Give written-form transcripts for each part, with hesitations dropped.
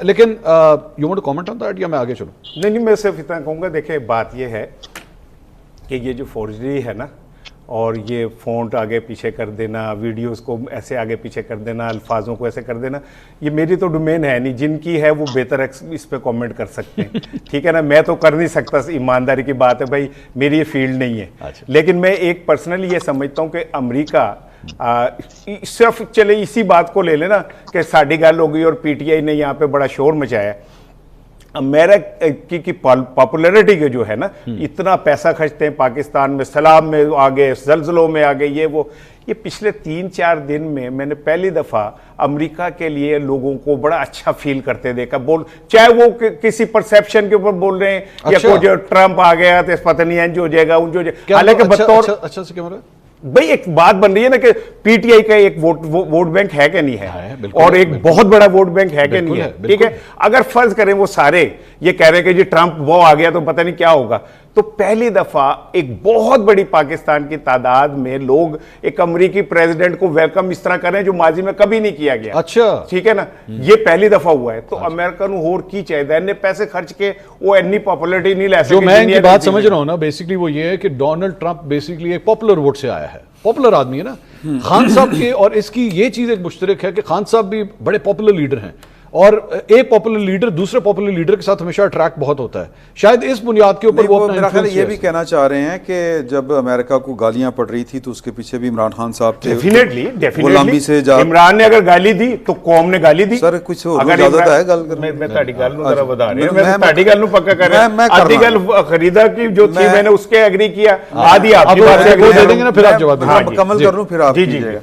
लेकिन you want to comment on that या मैं आगे चलूं? नहीं, मैं सिर्फ इतना कहूँगा, देखिए बात ये है कि ये जो फोर्जरी है ना, और ये फ़ॉन्ट आगे पीछे कर देना, वीडियोस को ऐसे आगे पीछे कर देना, अल्फाजों को ऐसे कर देना, ये मेरी तो डोमेन है नहीं। जिनकी है वो बेहतर इस पे कमेंट कर सकते हैं, ठीक है ना। मैं तो कर नहीं सकता, ईमानदारी की बात है भाई, मेरी ये फील्ड नहीं है। अच्छा। लेकिन मैं एक पर्सनली ये समझता हूँ कि अमेरिका सिर्फ चले इसी बात को ले लेना कि साड़ी गल हो गई और पीटीआई ने यहाँ पे बड़ा शोर मचाया। अमेरिका की पॉपुलैरिटी के जो है ना, इतना पैसा खर्चते हैं पाकिस्तान में, सलाम में आ गए, जल्जलों में आ गए, ये पिछले 3-4 दिन में मैंने पहली दफा अमेरिका के लिए लोगों को बड़ा अच्छा फील करते देखा। चाहे वो किसी परसेप्शन के ऊपर बोल रहे हैं, अच्छा। या कोई जो ट्रंप आ गया तो पता नहीं इंज हो जाएगा उंज हो जाएगा, हालांकि बतौर अच्छा से क्या हो रहा है भाई एक बात बन रही है ना कि पीटीआई का एक वोट बैंक है कि नहीं है, और एक बहुत बड़ा वोट बैंक है कि नहीं है, ठीक है। अगर फर्ज करें वो सारे ये कह रहे हैं कि जी ट्रंप वो आ गया तो पता नहीं क्या होगा, तो पहली दफा एक बहुत बड़ी पाकिस्तान की तादाद में लोग एक अमेरिकी प्रेसिडेंट को वेलकम इस तरह कर रहे हैं जो माजी में कभी नहीं किया गया। अच्छा, ठीक है ना, ये पहली दफा हुआ है। तो अमेरिका को होर की चाहिए, इन्ने पैसे खर्च के वो इतनी पॉपुलैरिटी नहीं ले सकते। जो मैं इनकी बात समझ रहा हूं ना, बेसिकली वो ये है कि डोनाल्ड ट्रंप बेसिकली एक पॉपुलर वोट से आया है, पॉपुलर आदमी है ना। खान साहब के और इसकी ये चीज एक मुश्तरक है कि खान साहब भी बड़े पॉपुलर लीडर हैं, और एक पॉपुलर लीडर दूसरे पॉपुलर लीडर के साथ हमेशा अट्रैक्ट बहुत होता है। शायद इस बुनियाद के ऊपर वो अपना मेरा ख्याल influence ये भी कहना चाह रहे हैं कि जब अमेरिका को गालियां पड़ रही थी तो उसके पीछे भी इमरान खान साहब थे। डेफिनेटली से इमरान ने अगर गाली दी तो कौम ने गाली दी। सर कुछ इजाजत है गल करने? मैं ਤੁਹਾਡੀ ਗੱਲ ਨੂੰ जरा बता रहा हूं, मैं ਤੁਹਾਡੀ ਗੱਲ ਨੂੰ पक्का कर रहा हूं। आधी गल खरीदा की जो थी मैंने उसके एग्री किया, आधी आपकी बात से एग्री दे देंगे ना, फिर आप जवाब देंगे। मुकम्मल कर लूं फिर आप कीजिएगा।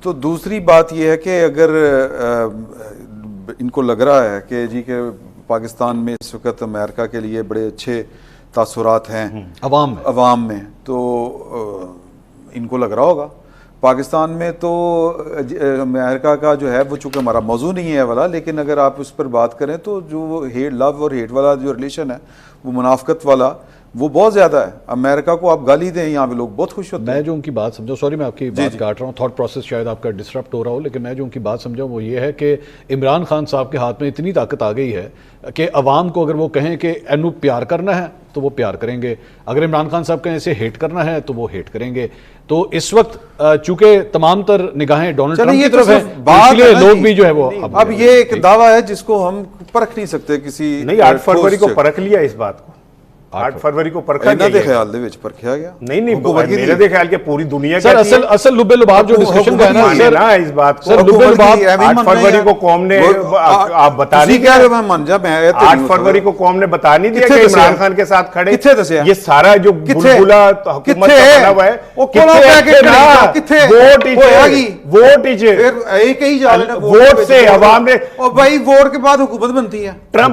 तो दूसरी बात यह है कि अगर इनको लग रहा है कि जी के पाकिस्तान में इस वक्त अमेरिका के लिए बड़े अच्छे तासुरात हैं अवाम में, तो इनको लग रहा होगा पाकिस्तान में तो अमेरिका का जो है वो चूँकि हमारा मौजू नहीं है वाला, लेकिन अगर आप उस पर बात करें तो जो लव और हेट वाला जो रिलेशन है, वो मुनाफकत वाला, वो बहुत ज़्यादा है। अमेरिका को आप गाली दें, यहाँ पे लोग बहुत खुश होते हैं। मैं जो उनकी बात समझा, सॉरी मैं आपकी बात काट रहा हूँ, थॉट प्रोसेस शायद आपका डिस्टर्ब हो रहा हो, लेकिन मैं जो उनकी बात समझा वो ये है कि इमरान खान साहब के हाथ में इतनी ताकत आ गई है कि अवाम को अगर वो कहें कि एनू प्यार करना है तो वो प्यार करेंगे, अगर इमरान खान साहब कहें इसे हेट करना है तो वो हेट करेंगे। तो इस वक्त चूंकि तमाम तर निगाहें डोनाल्ड ट्रंप की तरफ है, इसलिए लोग भी जो है वो अब ये एक दावा है जिसको हम परख नहीं सकते किसी। नहीं, 8 फरवरी को परख लिया इस बात को, 8 फरवरी को परखा गया। ਇਹਨਾਂ ਦੇ ਖਿਆਲ ਦੇ ਵਿੱਚ ਪਰਖਿਆ ਗਿਆ। नहीं, मेरे दे ख्याल के पूरी दुनिया सर असल लुब्बे लुबाब जो डिस्कशन का है ना सर, ना इस बात को सर लुब्बे लुबाब 8 फरवरी को कौम ने आप बता नहीं क्या मैं मान जा, मैं 8 फरवरी को कौम ने बता नहीं दिया कि इमरान खान के साथ खड़े, ये सारा जो बुलबुला हुकूमत का बना हुआ है वो वोट से अवाम ने, और भाई वोट के बाद हुकूमत बनती है। ट्रंप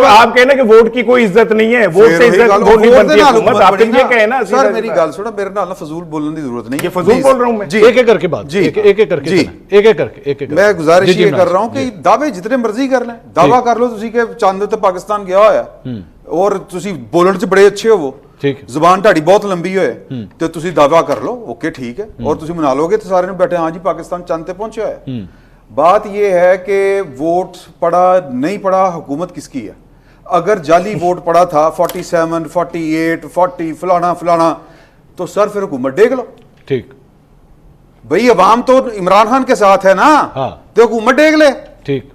आप कहना कि वोट की कोई इज्जत नहीं है, वोट से इज्जत वोट नहीं बनती है हुकूमत, आप ये कहे ना। सर मेरी गल सुनो, मेरे नाल फजूल बोलने की जरूरत नहीं है, ये फजूल बोल रहा हूं मैं। एक एक करके बात, एक करके मैं गुजारिश ये कर रहा हूं कि दावे जितने मर्जी कर लें, दावा कर लो तुसी कि चंद ते पाकिस्तान गया होया और तुसी बोलण च बड़े अच्छे हो, ठीक जुबान ढाड़ी बहुत लंबी होए ते तुसी दावा कर लो, ओके ठीक है, और तुसी मना लोगे तो सारे ने बैठे हाँ जी पाकिस्तान चंद ते पहुंचे होया। बात यह है कि वोट पड़ा नहीं पड़ा हुकूमत किसकी है। अगर जाली वोट पड़ा था 47, 48, 40 फलाना फलाना, तो सर फिर हुकूमत देख लो। ठीक भाई अवाम तो इमरान खान के साथ है ना, तो हुकूमत देख ले। ठीक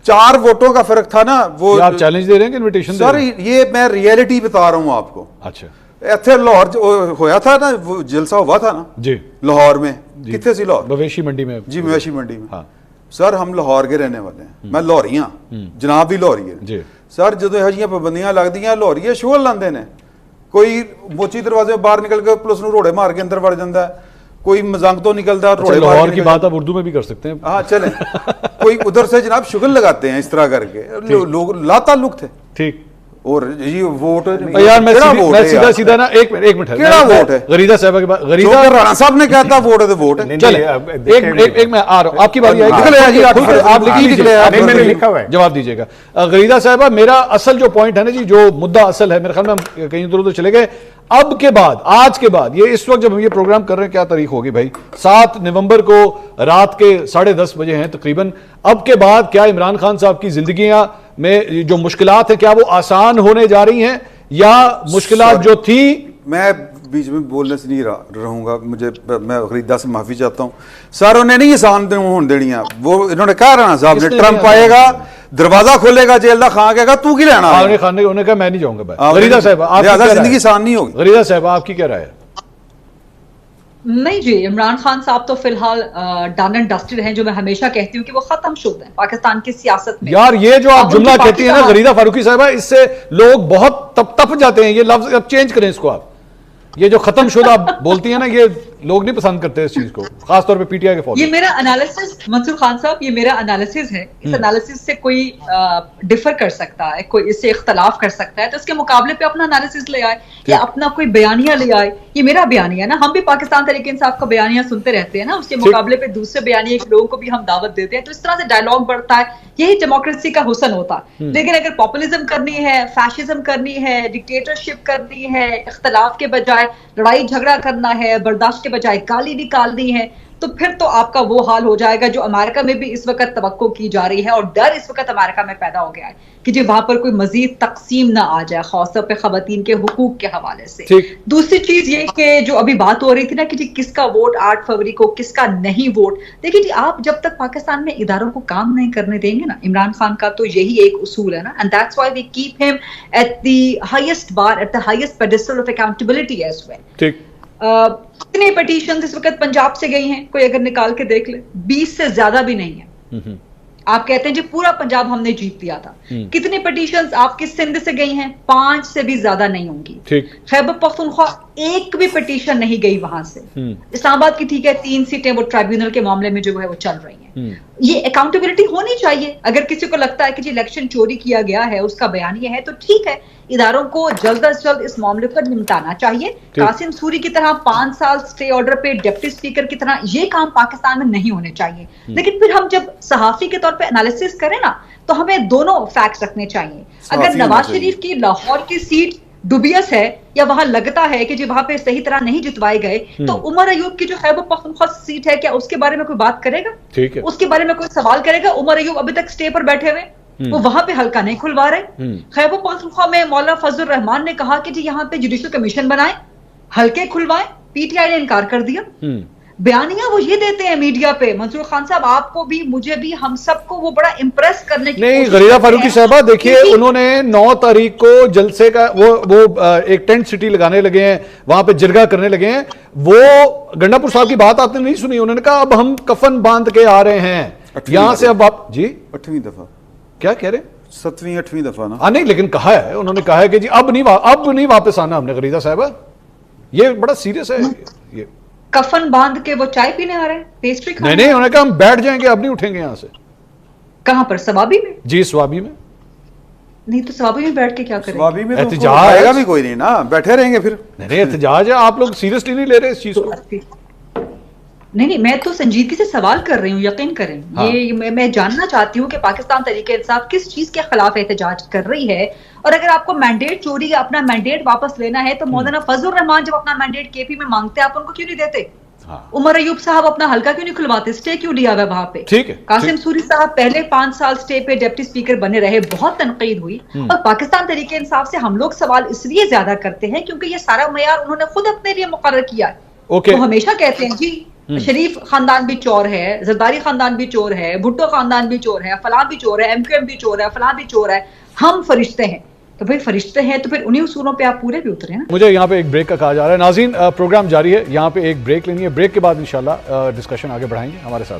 4 वोटों का फर्क था ना। वो आप चैलेंज दे रहे हैं कि इनविटेशन दे रहे हैं? सर ये मैं रियलिटी बता रहा हूं आपको। अच्छा, इतने लाहौर होया था ना, वो जलसा हुआ था ना जी लाहौर में, कितने सी लाहौर? मवेशी मंडी में जी, मवेशी मंडी में। हाँ सर, हम लाहौर के रहने वाले हैं, मैं लाहौरी हाँ, जनाब भी लाहौरी है जी। सर जो यह जिहियां पाबंदियां लगदियां, लाहौरी शोर लाते हैं, कोई मोची दरवाजे बाहर निकल के पुलिस नूं रोड़े मार के अंदर वड़ जाता है, कोई मजाक तो निकलता है। अच्छा, लाहौर की बात आप उर्दू में भी कर सकते हैं। हाँ चले कोई उधर से जनाब शुगल लगाते हैं इस तरह करके, लोग लाताल्लुक थे। ठीक, और ये वोट यार मैं सीधा ना एक मिनट केड़ा वोट है गरीदा साहब के बाद, गरीदा राणा साहब ने कहता वोट है तो वोट है। चले एक मैं आ रहा हूं, आपकी बारी आएगी, आप मैंने लिखा हुआ है, जवाब दीजिएगा। गरीदा साहब, मेरा असल जो पॉइंट है ना जी, जो मुद्दा असल है, मेरे ख्याल में हम कहीं उधर चले गए। अब के बाद, आज के बाद, ये इस वक्त जब हम ये प्रोग्राम कर रहे हैं, क्या तारीख होगी भाई, 7 नवंबर को रात के 10:30 बजे हैं तकरीबन। अब के बाद क्या इमरान खान साहब की जिंदगियां में जो मुश्किलात हैं, क्या वो आसान होने जा रही हैं, या मुश्किलात जो थी? मैं बीच में बोलने से नहीं रहूंगा, मैं गरीदा से माफी चाहता हूं सर, उन्हें नहीं आसान होने देनी है। वो इन्होंने कहा राणा साहब ने, ट्रंप आएगा, दरवाजा खोलेगा जेल का, खान कहेगा तू की लेना, खान ने कहा मैं नहीं जाऊंगा भाई। गरीदा साहब, जिंदगी आसान नहीं होगी। गरीदा साहब, आपकी क्या राय है? नहीं जी, इमरान खान साहब तो फिलहाल डन एंड डस्टेड हैं, जो मैं हमेशा कहती हूँ कि वो खत्मशुदा है पाकिस्तान की सियासत में। यार ये जो आप जुमला कहती है ना गरीदा फारूकी साहबा, इससे लोग बहुत तप जाते हैं। ये लफ्ज अब चेंज करें इसको आप। ये जो खत्मशुदा आप बोलती है ना, ये लोग नहीं पसंद करते इस चीज को, खासतौर पे पीटीआई के फौज। ये मेरा एनालिसिस, मंसूर खान साहब, ये मेरा एनालिसिस है। इस एनालिसिस से कोई डिफर कर सकता है, कोई इससे इख्तलाफ कर सकता है, तो उसके मुकाबले पे अपना एनालिसिस ले आए या अपना कोई बयानिया ले आए। ये मेरा बयानिया ना, हम भी पाकिस्तान तहरीक इंसाफ का बयानिया सुनते रहते हैं ना, उसके मुकाबले पे दूसरे बयानिया के लोगों को भी हम दावत देते हैं, तो इस तरह से डायलॉग बढ़ता है। यही डेमोक्रेसी का हुस्न होता है। लेकिन अगर पॉपुलिज्म करनी है, फैशिज्म करनी है, डिक्टेटरशिप करनी है, इख्तलाफ के बजाय लड़ाई झगड़ा करना है, बर्दाश्त के बजाय गाली निकालनी है, तो फिर तो आपका वो हाल हो जाएगा जो अमेरिका में भी इस वक्त तवक्को की जा रही है, और डर इस वक्त अमेरिका में पैदा हो गया है कि जो वहां पर कोई मजीद तकसीम ना आ जाए, खासतौर पे खवातीन के हुकूक के हवाले से। दूसरी चीज ये कि जो अभी बात हो रही थी ना कि जी किसका वोट 8 फरवरी को, किसका नहीं वोट, देखिए जी आप जब तक पाकिस्तान में इदारों को काम नहीं करने देंगे ना, इमरान खान का तो यही एक उसूल है ना, and that's why we keep him at the highest bar, at the highest pedestal of accountability as well. ठीक, कितने पिटीशन इस वक्त पंजाब से गई हैं, कोई अगर निकाल के देख ले, 20 से ज्यादा भी नहीं है। आप कहते हैं जी पूरा पंजाब हमने जीत लिया था, कितनी पिटीशंस आपकी सिंध से गई हैं? 5 से भी ज्यादा नहीं होंगी। खैबर पख्तूनख्वा एक भी पिटीशन नहीं गई वहां से। इस्लामाबाद की ठीक है 3 सीटें वो ट्राइब्यूनल के मामले में जो है वो चल रही हैं। ये अकाउंटेबिलिटी होनी चाहिए। अगर किसी को लगता है कि जी इलेक्शन चोरी किया गया है, उसका बयान ये है, तो ठीक है, इदारों को जल्द अज जल्द इस मामले पर निपटाना चाहिए। कासिम सूरी की तरह 5 साल स्टे ऑर्डर पे डिप्टी स्पीकर की तरह ये काम पाकिस्तान में नहीं होने चाहिए। लेकिन फिर हम जब सहाफी के तौर पे एनालिसिस करें ना, तो हमें दोनों फैक्ट्स रखने चाहिए। अगर नवाज शरीफ की लाहौर की सीट दुबियस है, या वहां लगता है कि जो वहां पे सही तरह नहीं जितवाए गए, तो उमर अयूब की जो खैबर पख्तूनख्वा सीट है, क्या उसके बारे में कोई बात करेगा? ठीक है, उसके बारे में कोई सवाल करेगा? उमर अयूब अभी तक स्टे पर बैठे हुए, वो वहां पे हल्का नहीं खुलवा रहे। खैबर पख्तूनख्वा में मौलाना फजल रहमान ने कहा कि जी यहाँ पे जुडिशल कमीशन बनाए, हल्के खुलवाए, पीटीआई ने इनकार कर दिया। बयानियां वो ये देते हैं मीडिया पे। मंसूर खान साहब, आपको भी, मुझे भी, हम सबको वो बड़ा इंप्रेस करने की नहीं। गरीदा फारूकी साहबा देखिए, उन्होंने 9 तारीख को जलसे का वो एक टेंट सिटी लगाने लगे हैं, वहां पे जिरगा करने लगे हैं। वो गंडापुर साहब की बात आपने नहीं सुनी? उन्होंने कहा अब हम कफन बांध के आ रहे हैं यहां से। अब आप जी 8वीं दफा क्या कह रहे? 7वीं 8वीं दफा ना? नहीं, लेकिन कहा है, उन्होंने कहा है कि जी अब नहीं वापस आना हमने। गरीदा साहबा, ये बड़ा सीरियस है। ये कफन बांध के वो चाय पीने आ रहे हैं, पेस्ट्री खाने? नहीं, उन्होंने कहा हम बैठ जाएंगे, अब नहीं उठेंगे यहां से। कहां पर? सवाबी में? जी, स्वाबी में। नहीं तो सवाबी में बैठ के क्या करेंगे? स्वाबी में एहतजाज आएगा भी कोई नहीं ना, बैठे रहेंगे फिर। नहीं, एहतजाज है, आप लोग सीरियसली नहीं ले रहे इस चीज को। नहीं, मैं तो संजीदगी से सवाल कर रही हूँ, यकीन करें। हाँ। ये मैं जानना चाहती हूँ कि पाकिस्तान तहरीक इंसाफ किस चीज के खिलाफ एहतजाज कर रही है। और अगर आपको मैंडेट चोरी या अपना मैंडेट वापस लेना है, तो मौलाना फजल रहमान जब अपना मैंडेट केपी में मांगते हैं, आप उनको क्यों नहीं देते? हाँ। उमर अयूब साहब अपना हल्का क्यों नहीं खुलवाते? स्टे क्यों लिया हुआ वहां पे? ठीक है। कासिम सूरी साहब पहले 5 साल स्टे पे डिप्टी स्पीकर बने रहे, बहुत तनकीद हुई। और पाकिस्तान तहरीक इंसाफ से हम लोग सवाल इसलिए ज्यादा करते हैं क्योंकि ये सारा मयार उन्होंने खुद अपने लिए मुकर्रर किया है। वो हमेशा कहते हैं जी शरीफ खानदान भी चोर है, जरदारी खानदान भी चोर है, भुट्टो खानदान भी चोर है, फलां भी चोर है, एमक्यूएम भी चोर है, फलां भी चोर है, हम फरिश्ते हैं। तो भाई फरिश्ते हैं तो फिर उन्हीं उसूलों पे आप पूरे भी उतरे ना। मुझे यहाँ पे एक ब्रेक का कहा जा रहा है। नाज़रीन, प्रोग्राम जारी है, यहाँ पे एक ब्रेक लेनी है। ब्रेक के बाद इंशाल्लाह डिस्कशन आगे बढ़ाएंगे। हमारे साथ